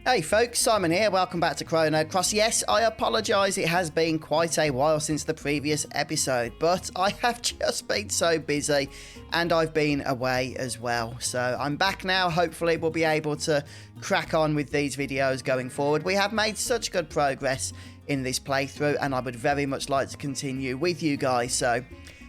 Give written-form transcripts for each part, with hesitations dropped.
Hey folks, Simon here, welcome back to Chrono Cross. Yes, I apologise, it has been quite a while since the previous episode, but I have just been so busy and I've been away as well. So I'm back now, hopefully we'll be able to crack on with these videos going forward. We have made such good progress in this playthrough and I would very much like to continue with you guys, so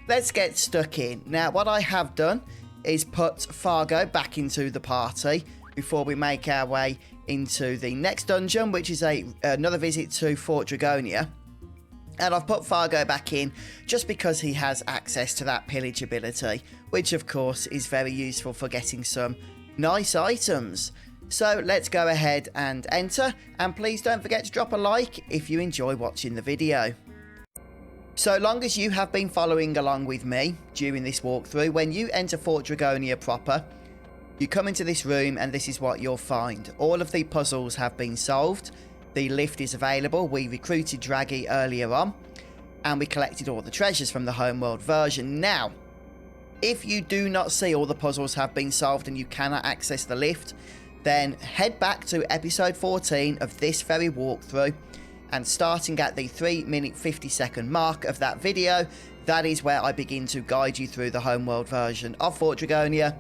let's get stuck in. Now what I have done is put Fargo back into the party before we make our way into the next dungeon, which is another visit to Fort Dragonia. And I've put Fargo back in just because he has access to that pillage ability, which of course is very useful for getting some nice items. So let's go ahead and enter, and please don't forget to drop a like if you enjoy watching the video. So long as you have been following along with me during this walkthrough, when you enter Fort Dragonia proper, you come into this room and this is what you'll find. All of the puzzles have been solved. The lift is available. We recruited Draggy earlier on and we collected all the treasures from the homeworld version. Now, if you do not see all the puzzles have been solved and you cannot access the lift, then head back to episode 14 of this very walkthrough, and starting at the 3-minute 50-second mark of that video, that is where I begin to guide you through the homeworld version of Fort Dragonia.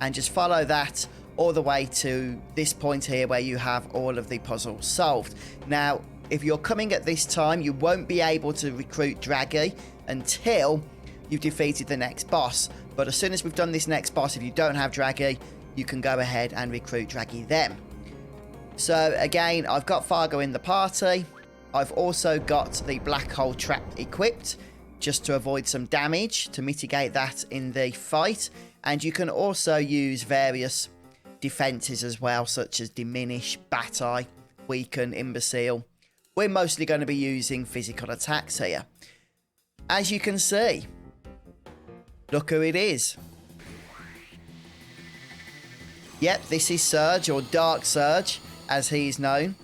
And just follow that all the way to this point here where you have all of the puzzles solved. Now, if you're coming at this time, you won't be able to recruit Draggy until you've defeated the next boss. But as soon as we've done this next boss, if you don't have Draggy, you can go ahead and recruit Draggy then. So again, I've got Fargo in the party. I've also got the black hole trap equipped, just to avoid some damage, to mitigate that in the fight. And you can also use various defences as well, such as Diminish, Bat Eye, Weaken, Imbecile. We're mostly going to be using physical attacks here. As you can see, look who it is. Yep, this is Surge, or Dark Surge, as he is known.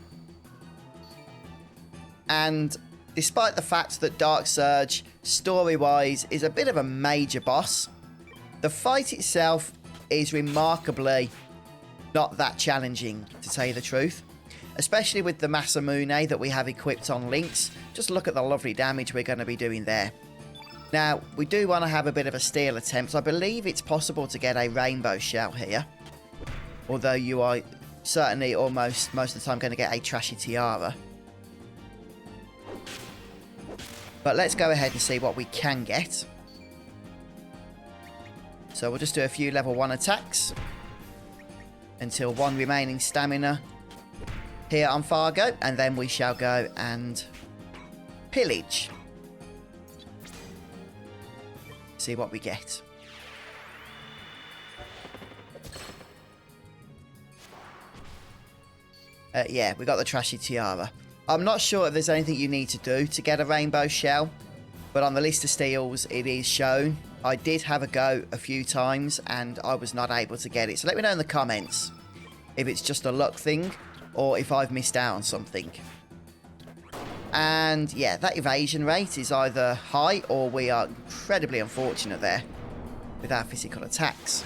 And despite the fact that Dark Surge, story-wise, is a bit of a major boss, the fight itself is remarkably not that challenging, to tell you the truth. Especially with the Masamune that we have equipped on Lynx. Just look at the lovely damage we're going to be doing there. Now, we do want to have a bit of a steal attempt. I believe it's possible to get a rainbow shell here. Although you are certainly almost most of the time going to get a trashy tiara. But let's go ahead and see what we can get. So we'll just do a few level 1 attacks until 1 remaining stamina here on Fargo, and then we shall go and pillage. See what we get. Yeah, we got the trashy tiara. I'm not sure if there's anything you need to do to get a rainbow shell, but on the list of steals it is shown. I did have a go a few times and I was not able to get it. So let me know in the comments if it's just a luck thing or if I've missed out on something. And yeah, that evasion rate is either high or we are incredibly unfortunate there with our physical attacks.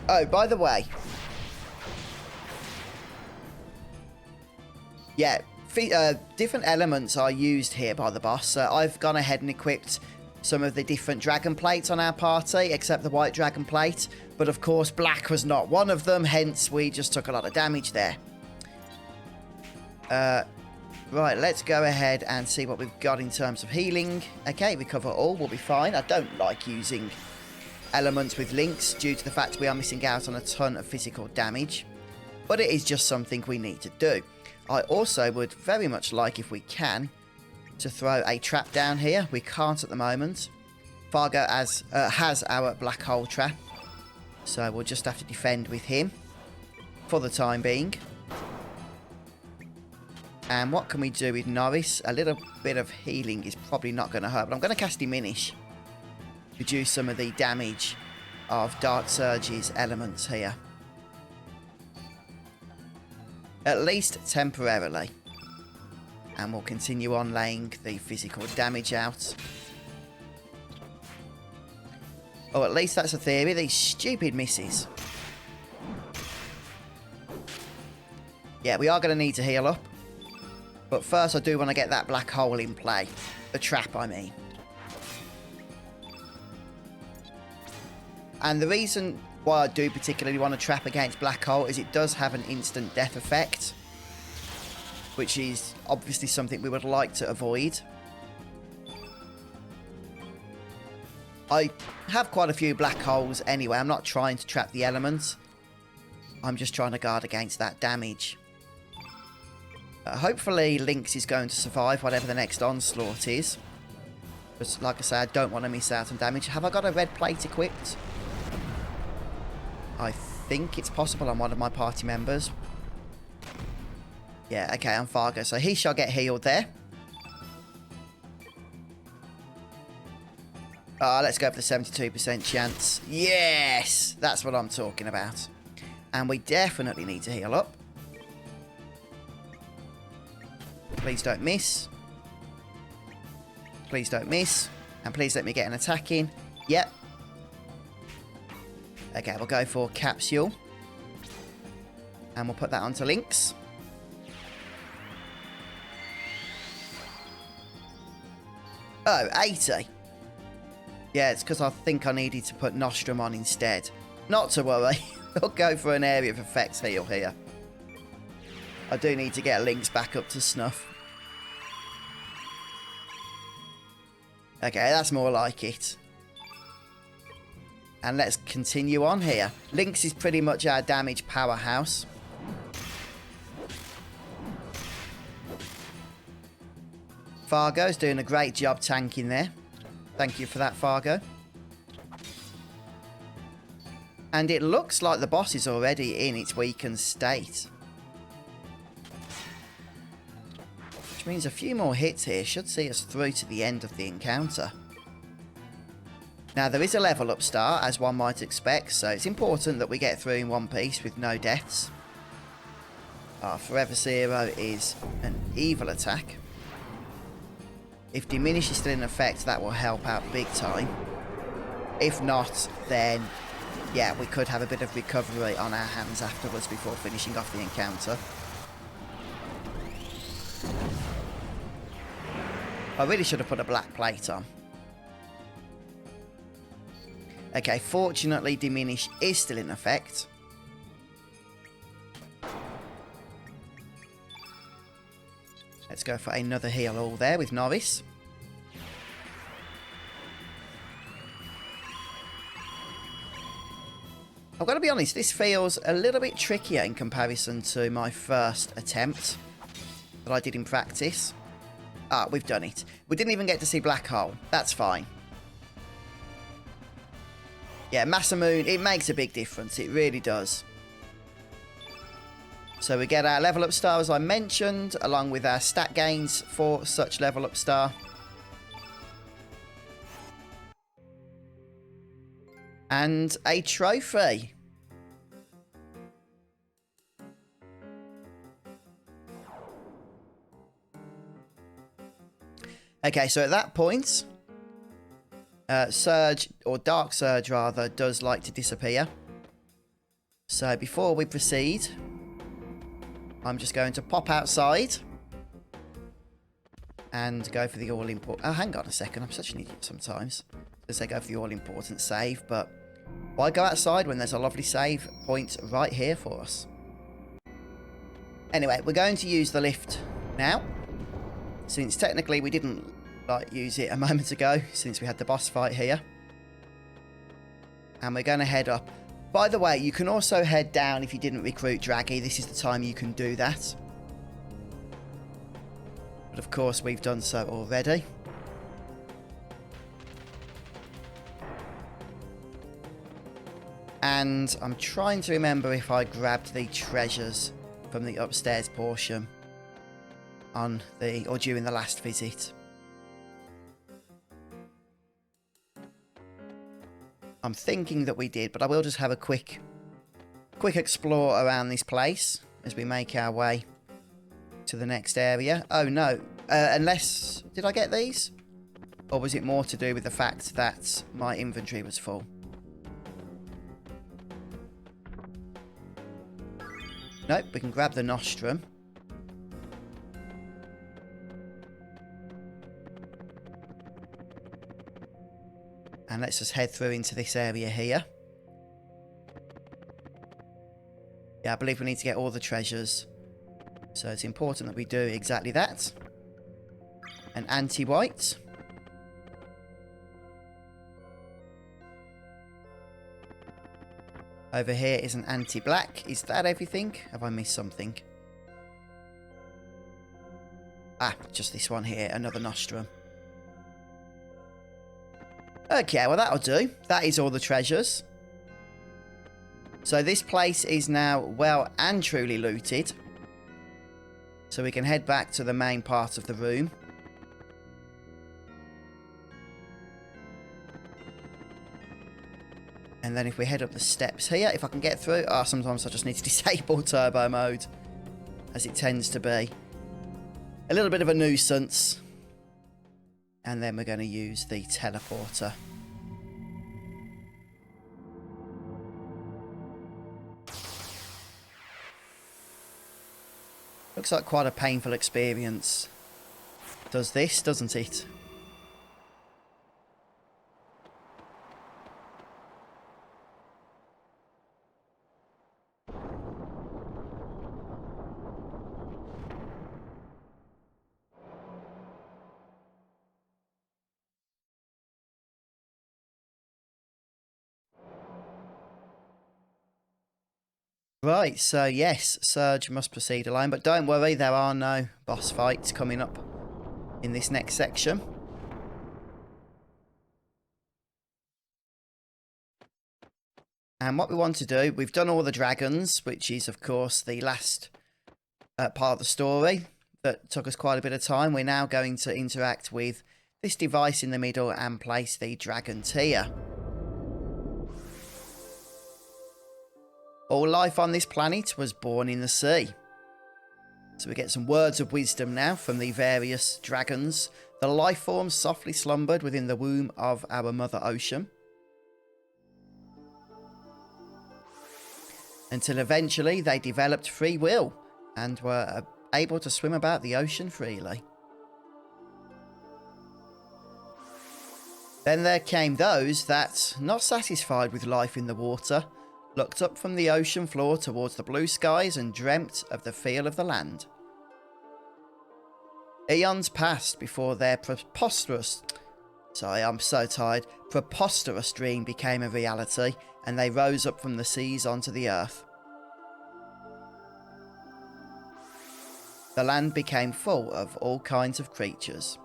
Oh, by the way. Yeah. Different elements are used here by the boss. So I've gone ahead and equipped some of the different dragon plates on our party, except the white dragon plate. But of course, black was not one of them, hence we just took a lot of damage there. Right, let's go ahead and see what we've got in terms of healing. Okay, recover all, we'll be fine. I don't like using elements with links due to the fact we are missing out on a ton of physical damage. But it is just something we need to do. I also would very much like, if we can, to throw a trap down here. We can't at the moment. Fargo has our black hole trap, so we'll just have to defend with him for the time being. And what can we do with Norris? A little bit of healing is probably not going to hurt, but I'm going to cast Diminish. Reduce some of the damage of Dark Surge's elements here. At least temporarily. And we'll continue on laying the physical damage out. Or at least that's a theory. These stupid misses. Yeah, we are going to need to heal up. But first, I do want to get that black hole in play. The trap, I mean. And the reason why I do particularly want to trap against black hole is it does have an instant death effect, which is obviously something we would like to avoid. I have quite a few black holes anyway. I'm not trying to trap the elements. I'm just trying to guard against that damage. Hopefully Lynx is going to survive whatever the next onslaught is. But like I say, I don't want to miss out on damage. Have I got a red plate equipped? I think it's possible on one of my party members. Yeah, okay, on Fargo. So he shall get healed there. Let's go for the 72% chance. Yes! That's what I'm talking about. And we definitely need to heal up. Please don't miss. Please don't miss. And please let me get an attack in. Yep. Okay, we'll go for Capsule. And we'll put that onto Lynx. Oh, 80. Yeah, it's because I think I needed to put Nostrum on instead. Not to worry. We'll go for an area of effects heal here. I do need to get Lynx back up to snuff. Okay, that's more like it. And let's continue on here. Lynx is pretty much our damage powerhouse. Fargo's doing a great job tanking there. Thank you for that, Fargo. And it looks like the boss is already in its weakened state. Which means a few more hits here should see us through to the end of the encounter. Now, there is a level up star, as one might expect, so it's important that we get through in one piece with no deaths. Our Forever Zero is an evil attack. If Diminish is still in effect, that will help out big time. If not, then, yeah, we could have a bit of recovery on our hands afterwards before finishing off the encounter. I really should have put a black plate on. Okay, fortunately, Diminish is still in effect. Let's go for another heal all there with Norris. I've got to be honest, this feels a little bit trickier in comparison to my first attempt that I did in practice. Ah, we've done it. We didn't even get to see Black Hole. That's fine. Yeah, Masamune, it makes a big difference. It really does. So we get our level up star, as I mentioned, along with our stat gains for such level up star. And a trophy. Okay, so at that point, Surge, or Dark Surge rather, does like to disappear. So before we proceed, I'm just going to pop outside and go for the all-important... Oh, hang on a second. I'm such an idiot sometimes. I was going to say go for the all-important save, but why go outside when there's a lovely save point right here for us? Anyway, we're going to use the lift now, since technically we didn't use it a moment ago, since we had the boss fight here. And we're going to head up. By the way, you can also head down if you didn't recruit Draggy. This is the time you can do that. But of course, we've done so already. And I'm trying to remember if I grabbed the treasures from the upstairs portion on the, or during the last visit. I'm thinking that we did, but I will just have a quick explore around this place as we make our way to the next area. Oh no, unless, did I get these? Or was it more to do with the fact that my inventory was full? Nope, we can grab the nostrum. And let's just head through into this area here. Yeah, I believe we need to get all the treasures. So it's important that we do exactly that. An anti-white. Over here is an anti-black. Is that everything? Have I missed something? Ah, just this one here. Another nostrum. Okay, well that'll do. That is all the treasures. So this place is now well and truly looted. So we can head back to the main part of the room. And then if we head up the steps here, if I can get through... Oh, sometimes I just need to disable turbo mode, as it tends to be a little bit of a nuisance. And then we're going to use the teleporter. Looks like quite a painful experience. Does this, doesn't it? Right, so yes, Surge must proceed alone, but don't worry, there are no boss fights coming up in this next section. And what we want to do, we've done all the dragons, which is of course the last part of the story that took us quite a bit of time. We're now going to interact with this device in the middle and place the dragon tier. All life on this planet was born in the sea. So we get some words of wisdom now from the various dragons. The life forms softly slumbered within the womb of our Mother Ocean, until eventually they developed free will and were able to swim about the ocean freely. Then there came those that, not satisfied with life in the water, looked up from the ocean floor towards the blue skies and dreamt of the feel of the land. Eons passed before their preposterous dream became a reality, and they rose up from the seas onto the earth. The land became full of all kinds of creatures.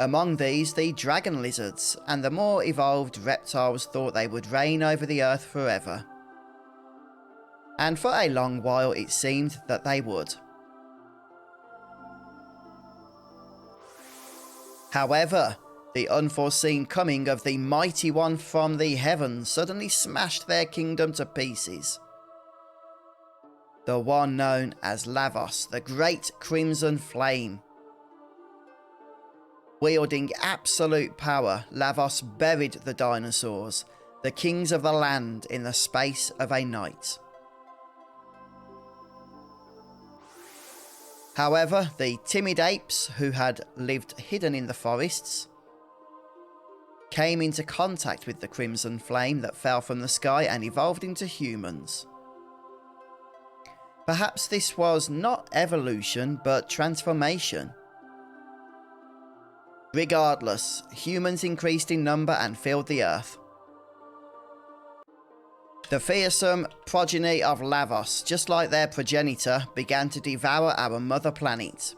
Among these, the dragon lizards and the more evolved reptiles thought they would reign over the earth forever. And for a long while it seemed that they would. However, the unforeseen coming of the mighty one from the heavens suddenly smashed their kingdom to pieces. The one known as Lavos, the Great Crimson Flame. Wielding absolute power, Lavos buried the dinosaurs, the kings of the land, in the space of a night. However, the timid apes, who had lived hidden in the forests, came into contact with the crimson flame that fell from the sky and evolved into humans. Perhaps this was not evolution, but transformation. Regardless, humans increased in number and filled the earth. The fearsome progeny of Lavos, just like their progenitor, began to devour our mother planet.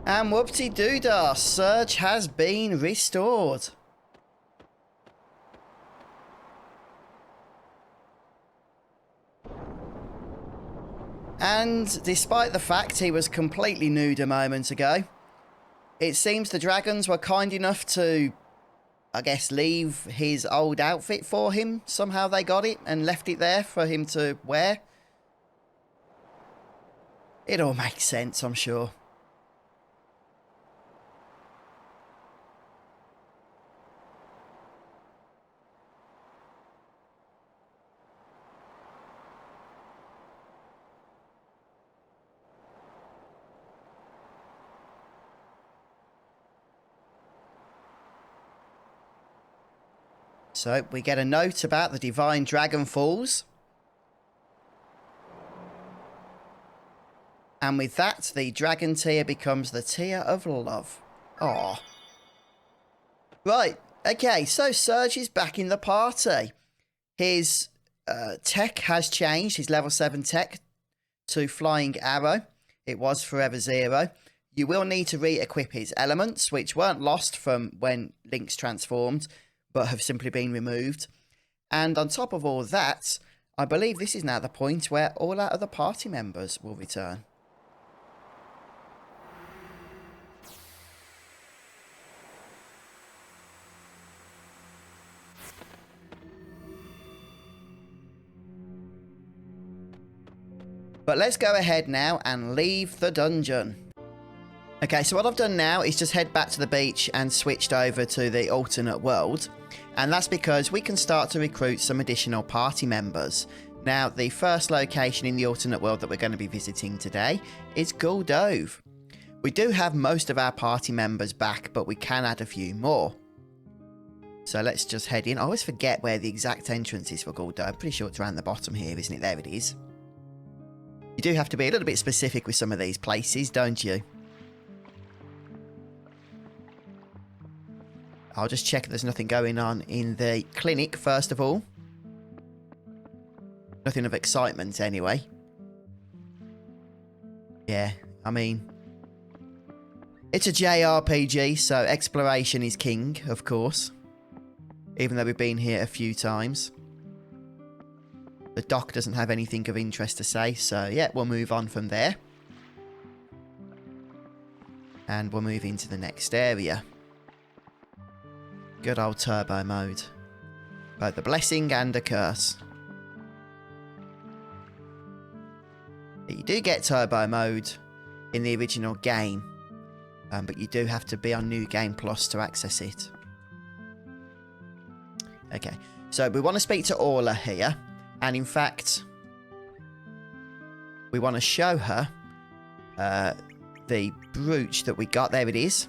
And whoopty-doo-dah, Surge has been restored. And despite the fact he was completely nude a moment ago, it seems the dragons were kind enough to, I guess, leave his old outfit for him. Somehow they got it and left it there for him to wear. It all makes sense, I'm sure. So we get a note about the Divine Dragon Falls. And with that, the dragon tear becomes the tear of love. Aww. Right, okay, so Surge is back in the party. His tech has changed, his level 7 tech to Flying Arrow. It was Forever Zero. You will need to re-equip his elements, which weren't lost from when Link's transformed, but have simply been removed. And on top of all that, I believe this is now the point where all our other party members will return. But let's go ahead now and leave the dungeon. Okay, so what I've done now is just head back to the beach and switched over to the alternate world. And that's because we can start to recruit some additional party members. Now, the first location in the alternate world that we're going to be visiting today is Guldove. We do have most of our party members back, but we can add a few more. So let's just head in. I always forget where the exact entrance is for Guldove. I'm pretty sure it's around the bottom here, isn't it? There it is. You do have to be a little bit specific with some of these places, don't you? I'll just check if there's nothing going on in the clinic, first of all. Nothing of excitement, anyway. Yeah, I mean, it's a JRPG, so exploration is king, of course. Even though we've been here a few times. The doc doesn't have anything of interest to say, so yeah, we'll move on from there. And we'll move into the next area. Good old turbo mode. Both a blessing and a curse. You do get turbo mode in the original game, but you do have to be on New Game Plus to access it. Okay, so we want to speak to Orla here, and in fact, we want to show her the brooch that we got. There it is.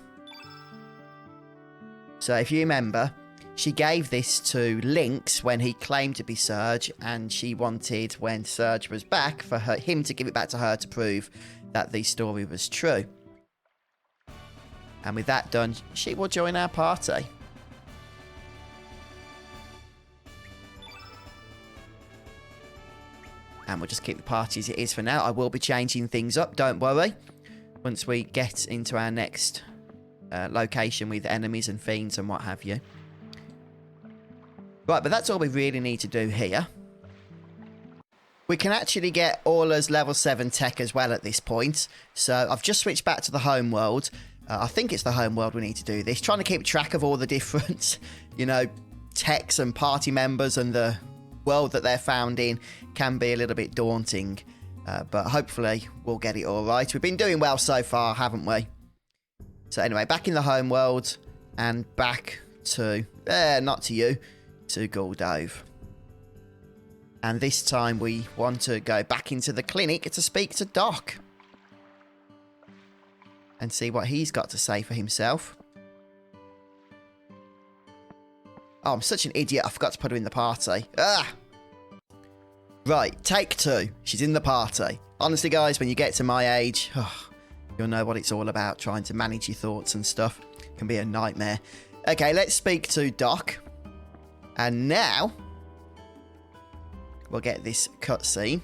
So if you remember, she gave this to Lynx when he claimed to be Surge, and she wanted, when Surge was back, for him to give it back to her to prove that the story was true. And with that done, she will join our party. And we'll just keep the party as it is for now. I will be changing things up, don't worry, once we get into our next location with enemies and fiends and what have you. Right, but that's all we really need to do here. We can actually get Orla's level 7 tech as well at this point. So I've just switched back to the home world. I think it's the home world we need to do this. Trying to keep track of all the different, you know, techs and party members and the world that they're found in can be a little bit daunting. But hopefully we'll get it all right. We've been doing well so far, haven't we? So anyway, back in the home world and back to, not to you, to Guldove. And this time we want to go back into the clinic to speak to Doc. And see what he's got to say for himself. Oh, I'm such an idiot, I forgot to put her in the party. Ah! Right, take 2. She's in the party. Honestly, guys, when you get to my age, you'll know what it's all about, trying to manage your thoughts and stuff. It can be a nightmare. Okay, let's speak to Doc. And now, we'll get this cutscene,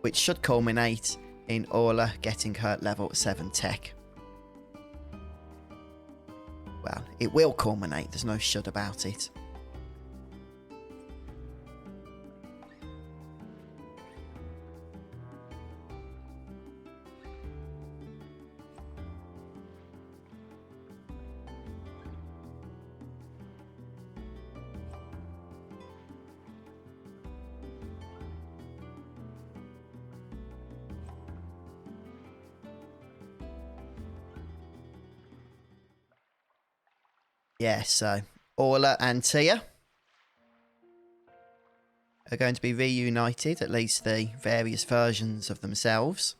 which should culminate in Orla getting her level 7 tech. Well, it will culminate, there's no shud about it. Yeah, so Orla and Tia are going to be reunited, at least the various versions of themselves.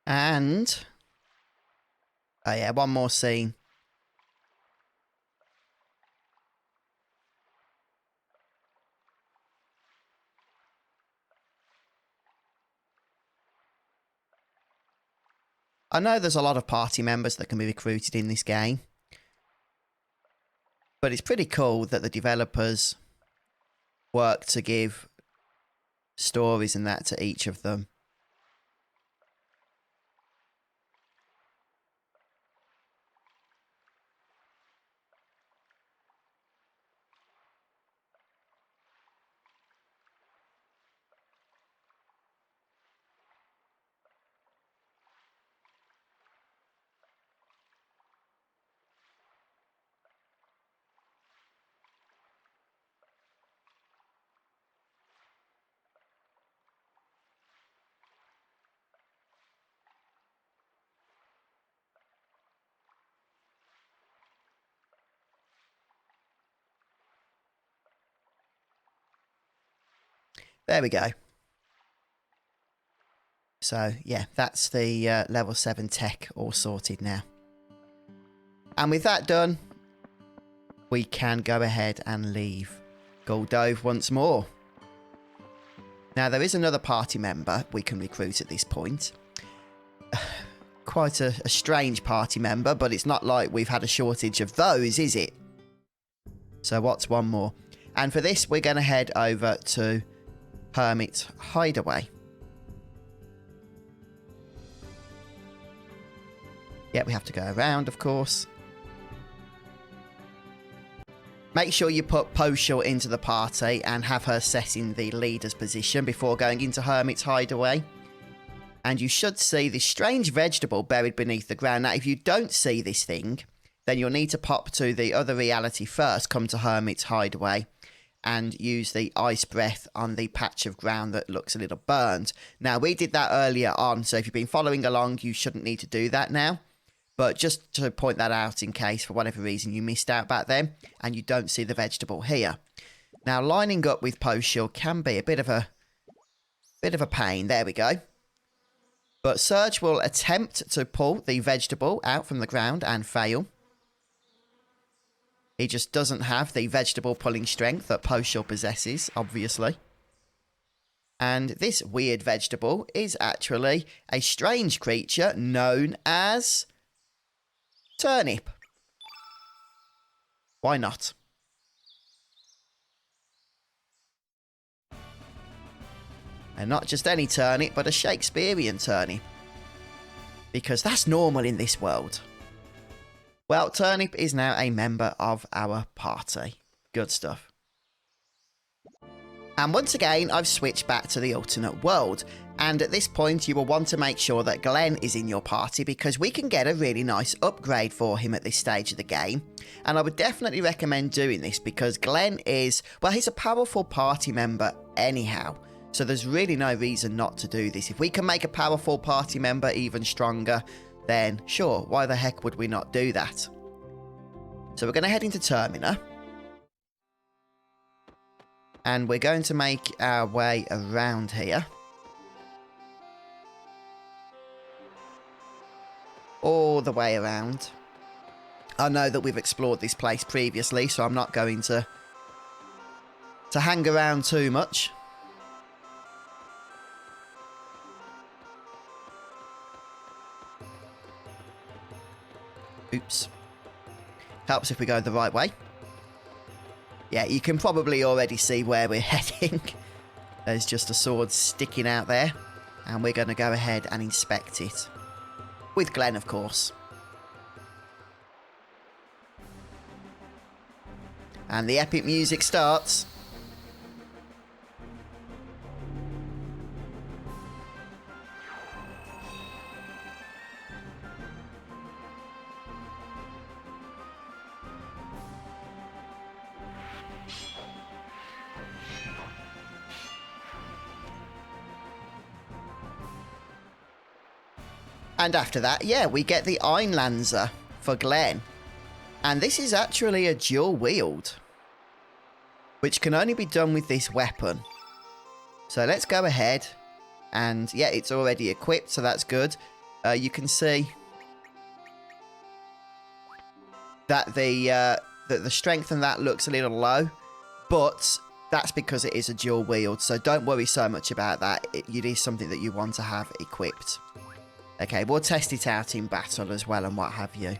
And, oh yeah, one more scene. I know there's a lot of party members that can be recruited in this game, but it's pretty cool that the developers work to give stories and that to each of them. There we go. So, yeah, that's the level 7 tech all sorted now. And with that done, we can go ahead and leave Guldove once more. Now, there is another party member we can recruit at this point. Quite a strange party member, but it's not like we've had a shortage of those, is it? So what's one more? And for this, we're going to head over to Hermit Hideaway. Yeah, we have to go around, of course. Make sure you put Poshul into the party and have her set in the leader's position before going into Hermit's Hideaway. And you should see this strange vegetable buried beneath the ground. Now, if you don't see this thing, then you'll need to pop to the other reality first, come to Hermit's Hideaway, and use the ice breath on the patch of ground that looks a little burned. Now, we did that earlier on, so if you've been following along, you shouldn't need to do that now. But just to point that out in case, for whatever reason, you missed out back then and you don't see the vegetable here. Now, lining up with post shield can be a bit of a pain. There we go. But Surge will attempt to pull the vegetable out from the ground and fail. He just doesn't have the vegetable pulling strength that post shield possesses, obviously. And this weird vegetable is actually a strange creature known as turnip. Why not? And not just any turnip, but a Shakespearean turnip. Because that's normal in this world. Well, Turnip is now a member of our party. Good stuff. And once again, I've switched back to the alternate world. And at this point, you will want to make sure that Glenn is in your party because we can get a really nice upgrade for him at this stage of the game. And I would definitely recommend doing this because Glenn is, well, he's a powerful party member anyhow. So there's really no reason not to do this. If we can make a powerful party member even stronger, then sure, why the heck would we not do that? So we're going to head into Termina. And we're going to make our way around here. All the way around. I know that we've explored this place previously, so I'm not going to hang around too much. Oops. Helps if we go the right way. Yeah, you can probably already see where we're heading. There's just a sword sticking out there. And we're going to go ahead and inspect it. With Glenn, of course. And the epic music starts. And after that, yeah, we get the Einlanzer for Glenn. And this is actually a dual wield, which can only be done with this weapon. So let's go ahead. And yeah, it's already equipped, so that's good. You can see that the strength on that looks a little low, but that's because it is a dual wield. So don't worry so much about that. It is something that you want to have equipped. Okay, we'll test it out in battle as well and what have you.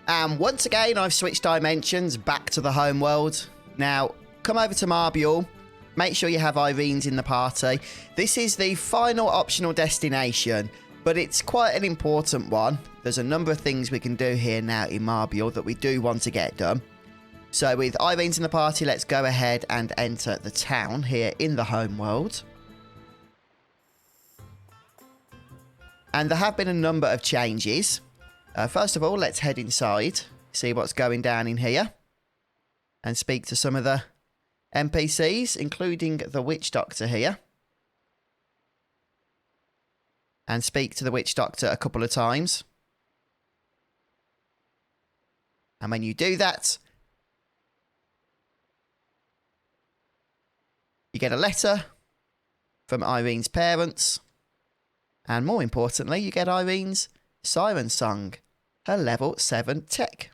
And once again, I've switched dimensions back to the home world. Now, come over to Marbule. Make sure you have Irene's in the party. This is the final optional destination, but it's quite an important one. There's a number of things we can do here now in Marbule that we do want to get done. So with Irene's in the party, let's go ahead and enter the town here in the home world. And there have been a number of changes. First of all, let's head inside, see what's going down in here, and speak to some of the NPCs, including the Witch Doctor here. And speak to the Witch Doctor a couple of times. And when you do that, you get a letter from Irene's parents. And more importantly, you get Irene's Siren Song, her level 7 tech.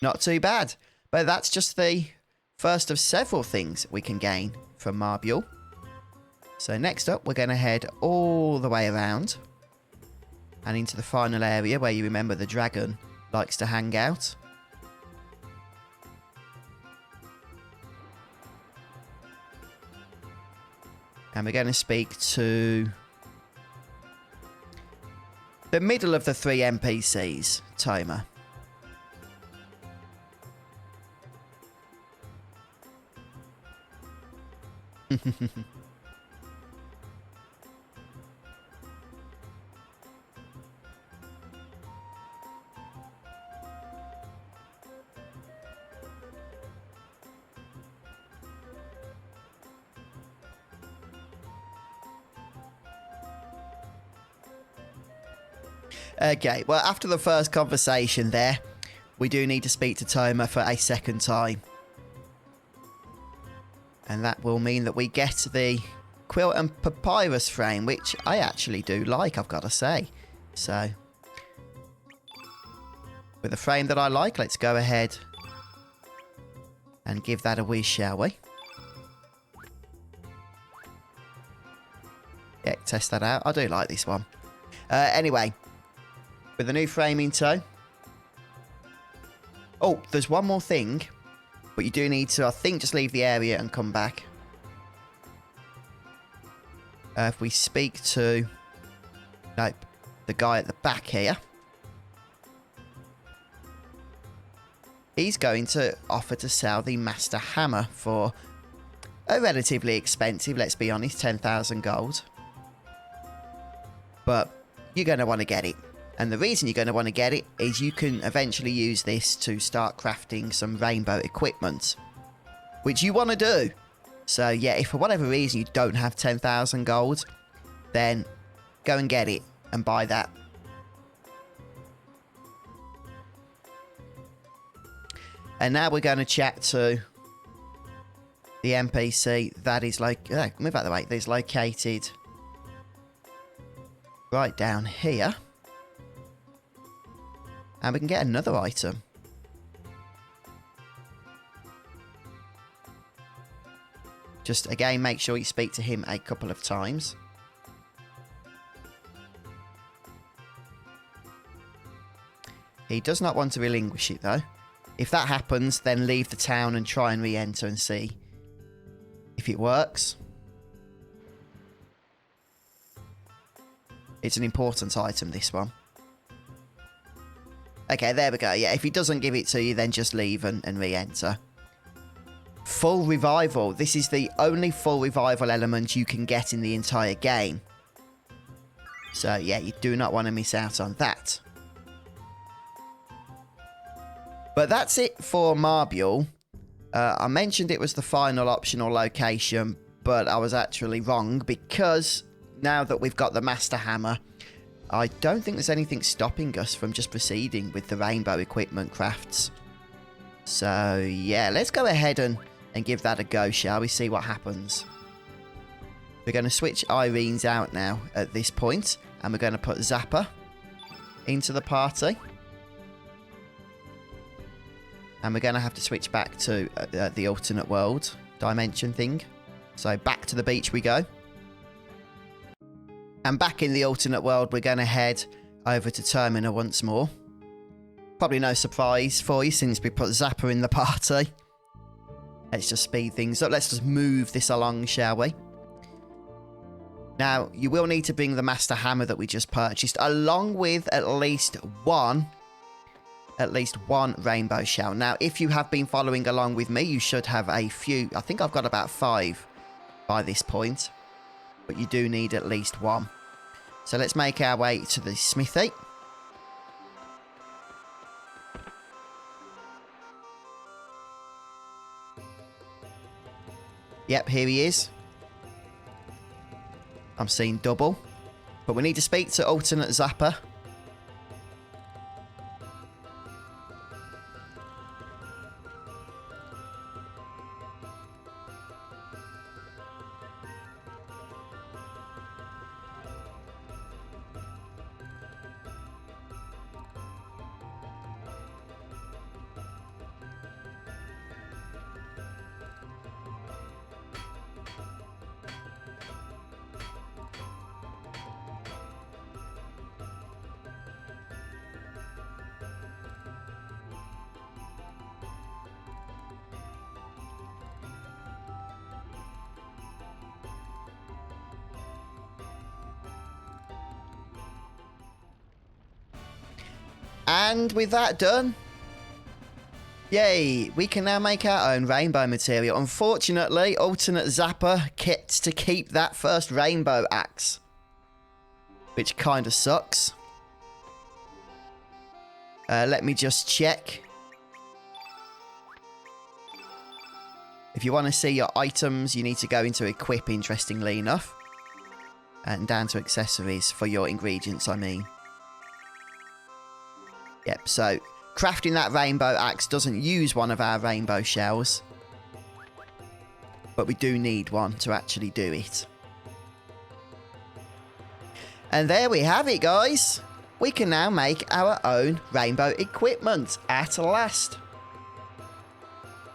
Not too bad, but that's just the first of several things we can gain from Marbule. So next up, we're going to head all the way around and into the final area where you remember the dragon likes to hang out. And we're going to speak to the middle of the three NPCs, Timer. Okay, well, after the first conversation there, we do need to speak to Toma for a second time. And that will mean that we get the quilt and papyrus frame, which I actually do like, I've got to say. So, with a frame that I like, let's go ahead and give that a whiz, shall we? Yeah, test that out. I do like this one. Anyway, with the new frame in tow. Oh, there's one more thing. But you do need to, I think, just leave the area and come back. If we speak to... Nope. The guy at the back here. He's going to offer to sell the Master Hammer for a relatively expensive, let's be honest, 10,000 gold. But you're going to want to get it. And the reason you're going to want to get it is you can eventually use this to start crafting some rainbow equipment. Which you want to do. So yeah, if for whatever reason you don't have 10,000 gold, then go and get it and buy that. And now we're going to chat to the NPC that is like... move out of the way. That is located right down here. And we can get another item. Just, again, make sure you speak to him a couple of times. He does not want to relinquish it, though. If that happens, then leave the town and try and re-enter and see if it works. It's an important item, this one. Okay, there we go. Yeah, if he doesn't give it to you, then just leave and re-enter. Full revival. This is the only full revival element you can get in the entire game. So, yeah, you do not want to miss out on that. But that's it for Marbule. I mentioned it was the final optional location, but I was actually wrong because now that we've got the Master Hammer, I don't think there's anything stopping us from just proceeding with the rainbow equipment crafts. So, yeah, let's go ahead and give that a go, shall we? See what happens. We're going to switch Irene's out now at this point, and we're going to put Zappa into the party. And we're going to have to switch back to the alternate world dimension thing. So, back to the beach we go. And back in the alternate world, we're going to head over to Termina once more. Probably no surprise for you since we put Zappa in the party. Let's just speed things up. Let's just move this along, shall we? Now, you will need to bring the Master Hammer that we just purchased, along with at least one rainbow shell. Now, if you have been following along with me, you should have a few. I think I've got about 5 by this point. But you do need at least one. So let's make our way to the smithy. Yep, here he is. I'm seeing double. But we need to speak to alternate Zappa. And with that done, yay, we can now make our own rainbow material. Unfortunately, alternate Zappa gets to keep that first rainbow axe, which kind of sucks. Let me just check. If you want to see your items, you need to go into equip, interestingly enough. And down to accessories for your ingredients, I mean. Yep, so crafting that rainbow axe doesn't use one of our rainbow shells. But we do need one to actually do it. And there we have it, guys. We can now make our own rainbow equipment at last.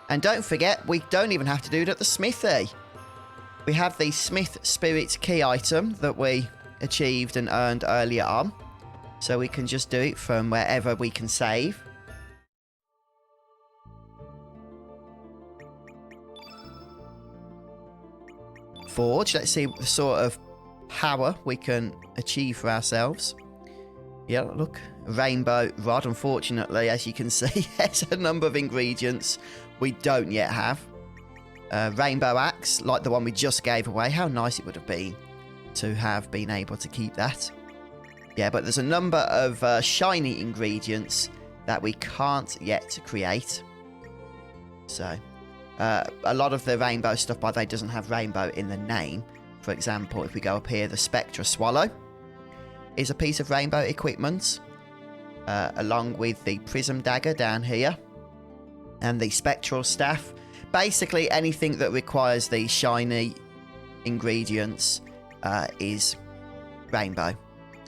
And don't forget, we don't even have to do it at the smithy. We have the Smith Spirit key item that we achieved and earned earlier on. So we can just do it from wherever we can save. Forge. Let's see the sort of power we can achieve for ourselves. Yeah, look. Rainbow rod. Unfortunately, as you can see, there's a number of ingredients we don't yet have. Rainbow axe, like the one we just gave away. How nice it would have been to have been able to keep that. Yeah, but there's a number of shiny ingredients that we can't yet create. So, a lot of the rainbow stuff, by the way, doesn't have rainbow in the name. For example, if we go up here, the Spectra Swallow is a piece of rainbow equipment, along with the Prism Dagger down here, and the Spectral Staff. Basically, anything that requires the shiny ingredients is rainbow.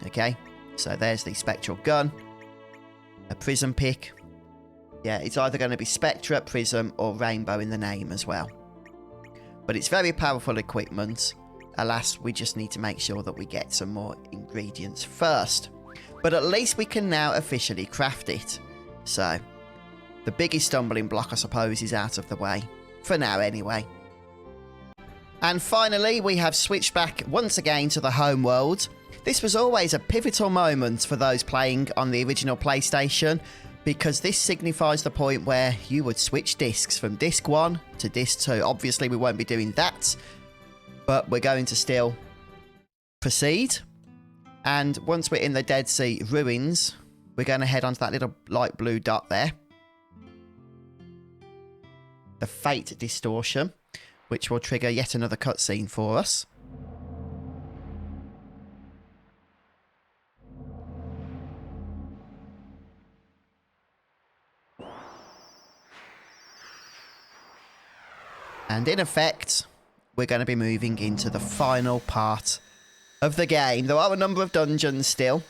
Okay, so there's the Spectral Gun, a Prism Pick. Yeah, it's either going to be Spectra, Prism, or Rainbow in the name as well. But it's very powerful equipment. Alas, we just need to make sure that we get some more ingredients first. But at least we can now officially craft it. So, the biggest stumbling block, I suppose, is out of the way. For now, anyway. And finally, we have switched back once again to the home world. This was always a pivotal moment for those playing on the original PlayStation, because this signifies the point where you would switch discs from disc 1 to disc 2. Obviously, we won't be doing that, but we're going to still proceed. And once we're in the Dead Sea ruins, we're going to head onto that little light blue dot there. The Fate Distortion, which will trigger yet another cutscene for us. And in effect, we're going to be moving into the final part of the game. There are a number of dungeons still.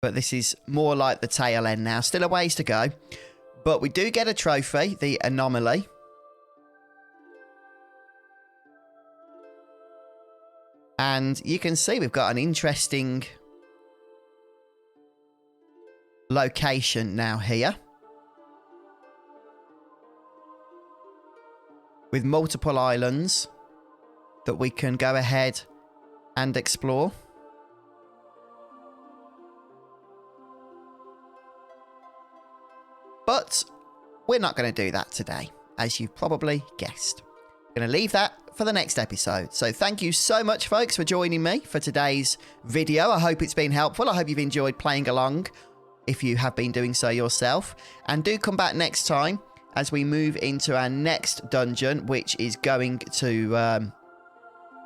But this is more like the tail end now. Still a ways to go. But we do get a trophy, the Anomaly. And you can see we've got an interesting location now here. With multiple islands that we can go ahead and explore. But we're not going to do that today, as you've probably guessed. We're going to leave that for the next episode. So thank you so much, folks, for joining me for today's video. I hope it's been helpful. I hope you've enjoyed playing along, if you have been doing so yourself. And do come back next time as we move into our next dungeon, which is going to,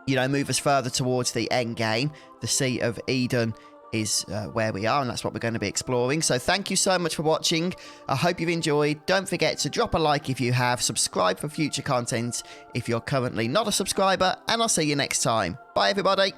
move us further towards the end game. The Sea of Eden is where we are, and that's what we're going to be exploring. So thank you so much for watching. I hope you've enjoyed. Don't forget to drop a like if you have, subscribe for future content if you're currently not a subscriber, and I'll see you next time. Bye, everybody.